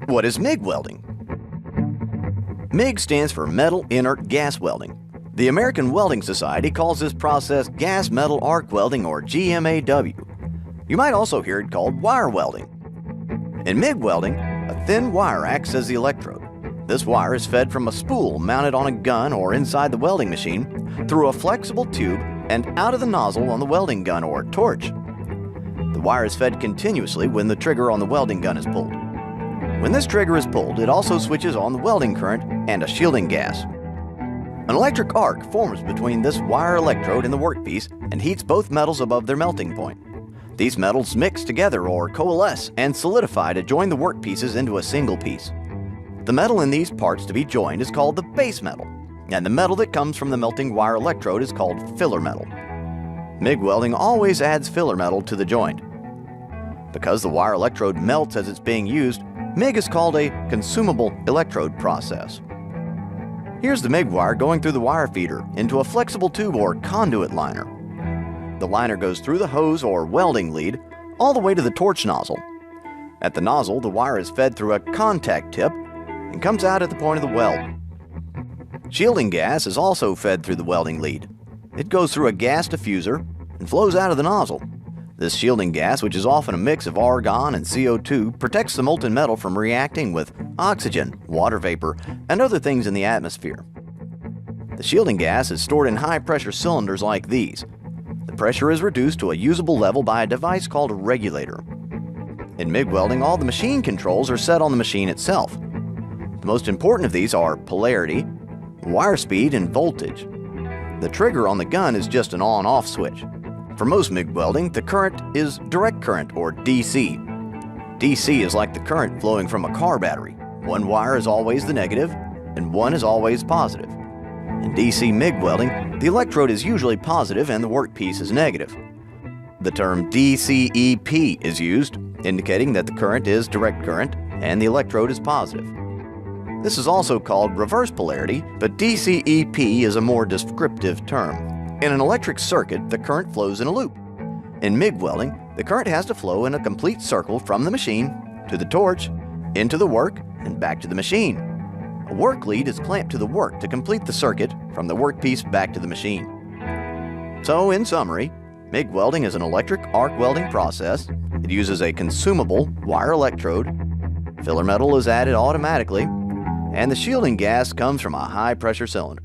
What is MIG welding? MIG stands for Metal Inert Gas Welding. The American Welding Society calls this process gas metal arc welding, or GMAW. You might also hear it called wire welding. In MIG welding, a thin wire acts as the electrode. This wire is fed from a spool mounted on a gun or inside the welding machine through a flexible tube and out of the nozzle on the welding gun or torch. The wire is fed continuously when the trigger on the welding gun is pulled. When this trigger is pulled, it also switches on the welding current and a shielding gas. An electric arc forms between this wire electrode and the workpiece and heats both metals above their melting point. These metals mix together or coalesce and solidify to join the workpieces into a single piece. The metal in these parts to be joined is called the base metal, and the metal that comes from the melting wire electrode is called filler metal. MIG welding always adds filler metal to the joint. Because the wire electrode melts as it's being used, MIG is called a consumable electrode process. Here's the MIG wire going through the wire feeder into a flexible tube or conduit liner. The liner goes through the hose or welding lead all the way to the torch nozzle. At the nozzle, the wire is fed through a contact tip and comes out at the point of the weld. Shielding gas is also fed through the welding lead. It goes through a gas diffuser and flows out of the nozzle. This shielding gas, which is often a mix of argon and CO2, protects the molten metal from reacting with oxygen, water vapor, and other things in the atmosphere. The shielding gas is stored in high-pressure cylinders like these. The pressure is reduced to a usable level by a device called a regulator. In MIG welding, all the machine controls are set on the machine itself. The most important of these are polarity, wire speed, and voltage. The trigger on the gun is just an on-off switch. For most MIG welding, the current is direct current, or DC. DC is like the current flowing from a car battery. One wire is always the negative, and one is always positive. In DC MIG welding, the electrode is usually positive and the workpiece is negative. The term DCEP is used, indicating that the current is direct current and the electrode is positive. This is also called reverse polarity, but DCEP is a more descriptive term. In an electric circuit, the current flows in a loop. In MIG welding, the current has to flow in a complete circle from the machine to the torch, into the work, and back to the machine. A work lead is clamped to the work to complete the circuit from the workpiece back to the machine. So, in summary, MIG welding is an electric arc welding process. It uses a consumable wire electrode. Filler metal is added automatically, and the shielding gas comes from a high-pressure cylinder.